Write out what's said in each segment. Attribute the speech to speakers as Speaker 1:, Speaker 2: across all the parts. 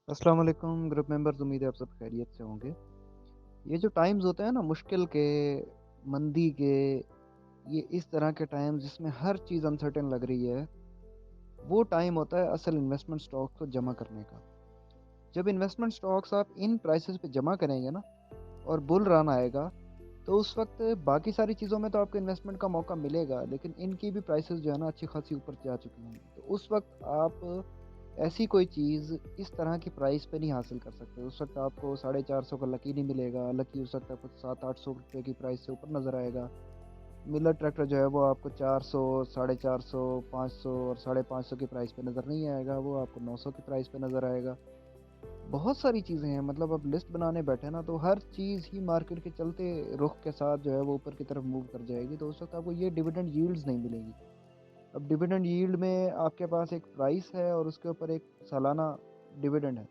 Speaker 1: अस्सलाम वालेकुम group members, उम्मीद है आप सब खैरियत से होंगे। ये जो टाइम्स होते हैं ना मुश्किल के, मंदी के, ये इस तरह के टाइम जिसमें हर चीज़ अनसर्टेन लग रही है, वो टाइम होता है असल इन्वेस्टमेंट स्टॉक को जमा करने का। जब इन्वेस्टमेंट स्टॉक्स आप इन प्राइसेस पे जमा करेंगे ना और बुल रन आएगा, तो उस वक़्त बाकी सारी चीज़ों में तो आपको इन्वेस्टमेंट का मौका मिलेगा, लेकिन इनकी भी प्राइसेस जो है ना अच्छी खासी ऊपर जा चुकी होंगी। तो उस वक़्त आप ऐसी कोई चीज़ इस तरह की प्राइस पे नहीं हासिल कर सकते। उस वक़्त आपको 450 का लकी नहीं मिलेगा, लकी उस वक़्त आपको 700-800 रुपए की प्राइस से ऊपर नज़र आएगा। मिलर ट्रैक्टर जो है वो आपको 400, 450, 500 और 550 की प्राइस पे नज़र नहीं आएगा, वो आपको 900 की प्राइस पे नज़र आएगा। बहुत सारी चीज़ें हैं, मतलब अब लिस्ट बनाने बैठे ना तो हर चीज़ ही मार्केट के चलते रुख के साथ जो है वो ऊपर की तरफ मूव कर जाएगी, तो उस वक़्त आपको ये डिविडेंड यील्ड्स नहीं मिलेगी। अब डिविडेंड यील्ड में आपके पास एक प्राइस है और उसके ऊपर एक सालाना डिविडेंड है।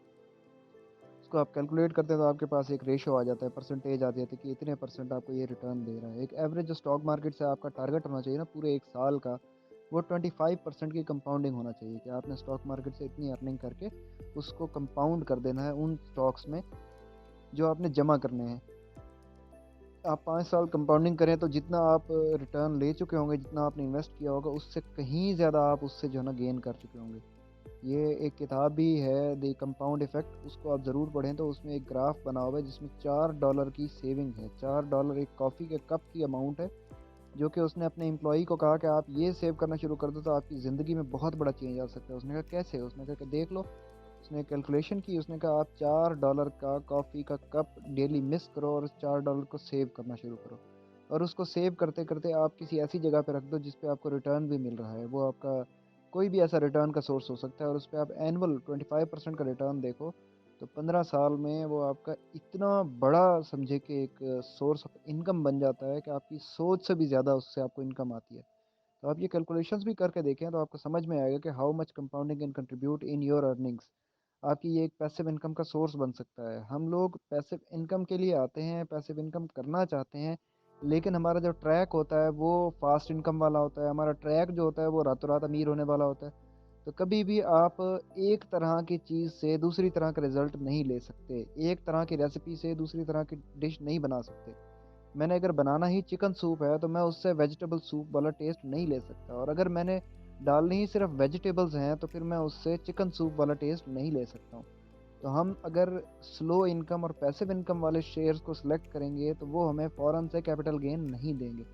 Speaker 1: उसको आप कैलकुलेट करते हैं तो आपके पास एक रेशियो आ जाता है, परसेंटेज आ जाती है कि इतने परसेंट आपको ये रिटर्न दे रहा है। एक एवरेज जो स्टॉक मार्केट से आपका टारगेट होना चाहिए ना पूरे 1 साल का, वो 25% की कंपाउंडिंग होना चाहिए कि आपने स्टॉक मार्केट से इतनी अर्निंग करके उसको कंपाउंड कर देना है उन स्टॉक्स में जो आपने जमा करने हैं। आप 5 साल कंपाउंडिंग करें तो जितना आप रिटर्न ले चुके होंगे, जितना आपने इन्वेस्ट किया होगा, उससे कहीं ज़्यादा आप उससे जो है ना गेन कर चुके होंगे। ये एक किताब भी है द कंपाउंड इफ़ेक्ट, उसको आप ज़रूर पढ़ें तो उसमें एक ग्राफ बना हुआ है जिसमें $4 की सेविंग है। $4 एक कॉफ़ी के कप की अमाउंट है, जो कि उसने अपने एम्प्लॉयी को कहा कि आप ये सेव करना शुरू कर दो तो आपकी ज़िंदगी में बहुत बड़ा चेंज आ सकता है। उसने कहा कैसे? उसने कहा कि देख लो। उसने कैलकुलेशन की, उसने कहा आप $4 का कॉफ़ी का कप डेली मिस करो और उस $4 को सेव करना शुरू करो। और उसको सेव करते-करते आप किसी ऐसी जगह पे रख दो जिस पे आपको रिटर्न भी मिल रहा है। वो आपका कोई भी ऐसा रिटर्न का सोर्स हो सकता है और उसपे आप एनुअल 25% का रिटर्न देखो, तो 15 साल में वो आपका इतना बड़ा समझे कि एक सोर्स ऑफ इनकम बन जाता है कि आपकी सोच से भी ज़्यादा उससे आपको इनकम आती है। तो आप ये कैलकुलेशंस भी करके देखें तो आपको समझ में आएगा कि how much compounding can contribute in your earnings. आपकी ये एक पैसिव इनकम का सोर्स बन सकता है। हम लोग पैसिव इनकम के लिए आते हैं, पैसिव इनकम करना चाहते हैं, लेकिन हमारा जो ट्रैक होता है वो फ़ास्ट इनकम वाला होता है, हमारा ट्रैक जो होता है वो रातों-रात अमीर होने वाला होता है। तो कभी भी आप एक तरह की चीज़ से दूसरी तरह का रिज़ल्ट नहीं ले सकते। एक तरह की रेसिपी से दूसरी तरह की डिश नहीं बना सकते। मैंने अगर बनाना ही चिकन सूप है, तो मैं उससे वेजिटेबल सूप वाला टेस्ट नहीं ले सकता और अगर मैंने डालनी ही सिर्फ़ वेजिटेबल्स हैं, तो फिर मैं उससे चिकन सूप वाला टेस्ट नहीं ले सकता हूँ। तो हम अगर स्लो इनकम और पैसिव इनकम वाले शेयर्स को सिलेक्ट करेंगे, तो वो हमें फ़ौरन से कैपिटल गेन नहीं देंगे।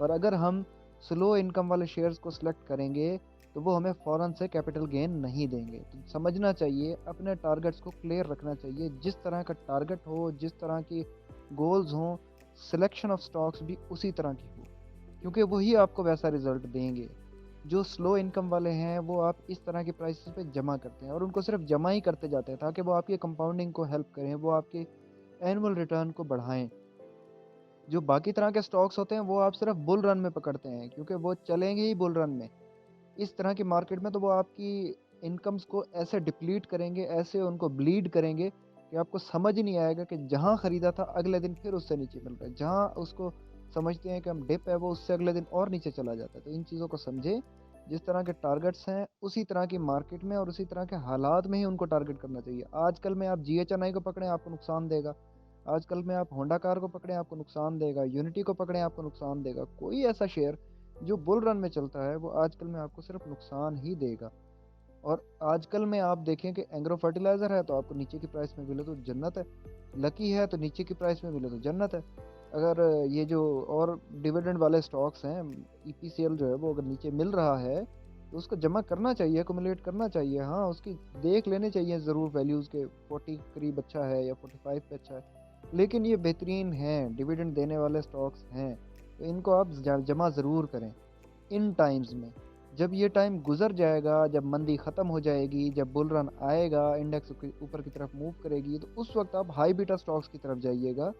Speaker 1: और अगर हम स्लो इनकम वाले शेयर्स को सिलेक्ट करेंगे, तो वो हमें फ़ौरन से कैपिटल गेन नहीं देंगे। तो समझना चाहिए, अपने टारगेट्स को क्लियर रखना चाहिए। जिस तरह का टारगेट हो, जिस तरह की गोल्स हों, सिलेक्शन ऑफ स्टॉक्स भी उसी तरह की हो, क्योंकि वही आपको वैसा रिज़ल्ट देंगे। जो स्लो इनकम वाले हैं, वो आप इस तरह की प्राइसेज़ पे जमा करते हैं और उनको सिर्फ़ जमा ही करते जाते हैं ताकि वो आपकी कंपाउंडिंग को हेल्प करें, वो आपके एनुअल रिटर्न को बढ़ाएँ। जो बाकी तरह के स्टॉक्स होते हैं, वो आप सिर्फ़ बुल रन में पकड़ते हैं क्योंकि वो चलेंगे ही बुल रन में। इस तरह की मार्केट में तो वो आपकी इनकम्स को ऐसे डिप्लीट करेंगे, ऐसे उनको ब्लीड करेंगे कि आपको समझ ही नहीं आएगा कि जहाँ खरीदा था अगले दिन फिर उससे नीचे मिल रहा है। जहाँ उसको समझते हैं कि हम डिप है वो उससे अगले दिन और नीचे चला जाता है। तो इन चीज़ों को समझें, जिस तरह के टारगेट्स हैं उसी तरह की मार्केट में और उसी तरह के हालात में ही उनको टारगेट करना चाहिए। आजकल में आप जीएचएनआई को पकड़ें आपको नुकसान देगा। आजकल में आप होंडा कार को पकड़ें आपको नुकसान देगा, यूनिटी को पकड़ें आपको नुकसान देगा। कोई ऐसा शेयर जो बुल रन में चलता है, वो आजकल में आपको सिर्फ़ नुकसान ही देगा। और आजकल में आप देखें कि एग्रो फर्टिलाइज़र है, तो आपको नीचे की प्राइस में मिले तो जन्नत है। लकी है, तो नीचे की प्राइस में मिले तो जन्नत है। अगर ये जो और डिविडेंड वाले स्टॉक्स हैं, ईपीसीएल जो है, वो अगर नीचे मिल रहा है, तो उसको जमा करना चाहिए, एक्युमुलेट करना चाहिए। हाँ, उसकी देख लेने चाहिए ज़रूर वैल्यूज़ के 40 के करीब अच्छा है या 45 पे अच्छा है। लेकिन ये बेहतरीन हैं, डिविडेंड देने वाले स्टॉक्स हैं, तो इनको आप जमा ज़रूर करें। इन टाइम्स में। जब ये टाइम गुज़र जाएगा, जब मंदी ख़त्म हो जाएगी, जब बुल रन आएगा, इंडेक्स के ऊपर की तरफ मूव करेगी, तो उस वक़्त आप हाई बीटा स्टॉक्स की तरफ जाइएगा,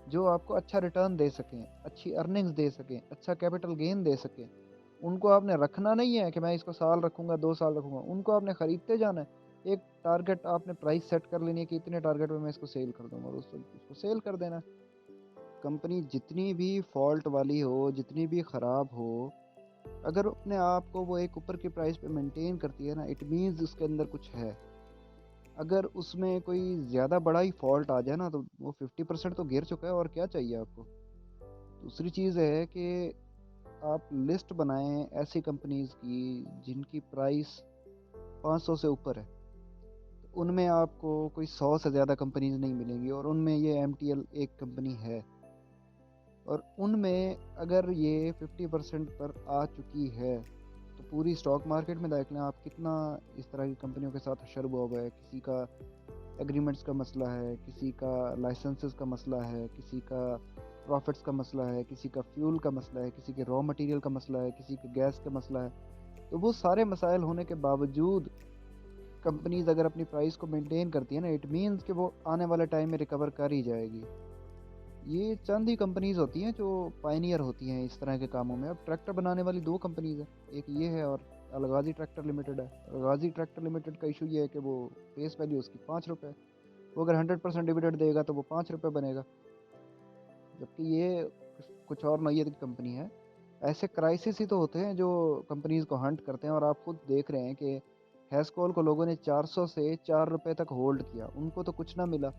Speaker 1: जो आपको अच्छा रिटर्न दे सकें, अच्छी अर्निंग्स दे सकें, अच्छा कैपिटल गेन दे सकें। उनको आपने रखना नहीं है कि मैं इसको साल रखूँगा, 2 साल रखूँगा, उनको आपने खरीदते जाना है। एक टारगेट आपने प्राइस सेट कर लेनी है कि इतने टारगेट में मैं इसको सेल कर दूँगा और उसको सेल कर देना है। कंपनी जितनी भी फ़ॉल्ट वाली हो, जितनी भी ख़राब हो, अगर अपने आप को वो एक ऊपर की प्राइस पे मेंटेन करती है ना, इट मीन्स उसके अंदर कुछ है। अगर उसमें कोई ज़्यादा बड़ा ही फ़ॉल्ट आ जाए ना, तो वो 50% तो गिर चुका है, और क्या चाहिए आपको? दूसरी चीज़ है कि आप लिस्ट बनाएँ ऐसी कंपनीज़ की जिनकी प्राइस 500 से ऊपर है। तो उनमें आपको कोई 100 से ज़्यादा कंपनीज़ नहीं मिलेंगी, और उनमें ये एमटीएल एक कंपनी है। और उनमें अगर ये 50% पर आ चुकी है, तो पूरी स्टॉक मार्केट में देख लें आप, कितना इस तरह की कंपनियों के साथ हशर हुआ हुआ है। किसी का एग्रीमेंट्स का मसला है, किसी का लाइसेंसेस का मसला है, किसी का प्रॉफिट्स का मसला है, किसी का फ्यूल का मसला है, किसी के रॉ मटेरियल का मसला है, किसी के गैस का मसला है। तो वो सारे मसाइल होने के बावजूद कंपनीज़ अगर अपनी प्राइस को मेंटेन करती है ना, इट मीन्स कि वो आने वाले टाइम में रिकवर कर ही जाएगी। ये चंद ही कंपनीज़ होती हैं जो पायनियर होती हैं इस तरह के कामों में। अब ट्रैक्टर बनाने वाली 2 कंपनीज़ हैं, एक ये है और अलगाज़ी ट्रैक्टर लिमिटेड है। अलगाज़ी ट्रैक्टर लिमिटेड का इश्यू ये है कि वो फेस वैल्यू उसकी ₹5 है। वो अगर 100% डिविडेंड देगा तो वो ₹5 बनेगा। जबकि ये कुछ और नौयत की कंपनी है। ऐसे क्राइसिस ही तो होते हैं जो कंपनीज़ को हंट करते हैं, और आप खुद देख रहे हैं कि हेस्कोल को लोगों ने 400 से ₹4 तक होल्ड किया, उनको तो कुछ ना मिला।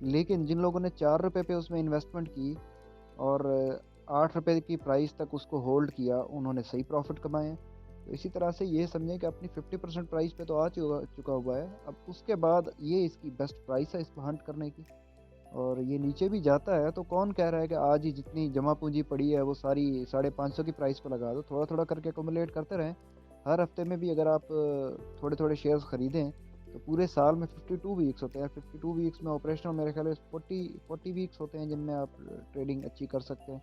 Speaker 1: लेकिन जिन लोगों ने ₹4 पे उसमें इन्वेस्टमेंट की और ₹8 की प्राइस तक उसको होल्ड किया, उन्होंने सही प्रॉफ़िट कमाए हैं। तो इसी तरह से ये समझें कि अपनी 50% प्राइस पे तो आ चुका चुका हुआ है। अब उसके बाद ये इसकी बेस्ट प्राइस है इसको हंट करने की, और ये नीचे भी जाता है, तो कौन कह रहा है कि आज ही जितनी जमा पूँजी पड़ी है वो सारी 550 की प्राइस पे लगा दो। थोड़ा-थोड़ा करके एक्युमुलेट करते रहें। हर हफ्ते में भी अगर आप थोड़े-थोड़े शेयर्स खरीदें, तो पूरे साल में 52 वीक्स होते हैं। 52 वीक्स में ऑपरेशनल मेरे ख़्याल है 40 वीक्स होते हैं जिनमें आप ट्रेडिंग अच्छी कर सकते हैं।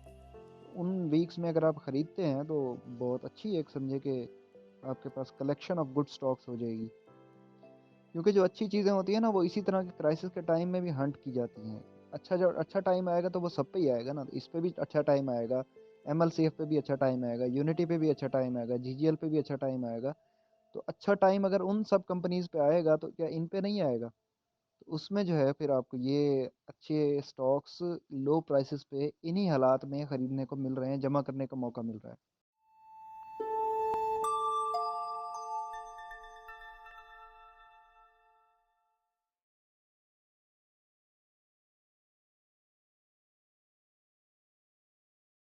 Speaker 1: उन वीक्स में अगर आप खरीदते हैं तो बहुत अच्छी एक समझिए कि आपके पास कलेक्शन ऑफ गुड स्टॉक्स हो जाएगी। क्योंकि जो अच्छी चीज़ें होती हैं ना, वो इसी तरह के क्राइसिस के टाइम में भी हंट की जाती हैं। अच्छा टाइम आएगा तो वो सब पे ही आएगा ना, इस पे भी अच्छा टाइम आएगा, एमएलसीएफ पे भी अच्छा टाइम आएगा, यूनिटी पे भी अच्छा टाइम आएगा, जीजीएल पे भी अच्छा टाइम आएगा। तो अच्छा टाइम अगर उन सब कंपनीज़ पे आएगा तो क्या इन पे नहीं आएगा? तो उसमें जो है फिर आपको ये अच्छे स्टॉक्स लो प्राइसेज़ पे इन्हीं हालात में खरीदने को मिल रहे हैं, जमा करने का मौका मिल रहा है।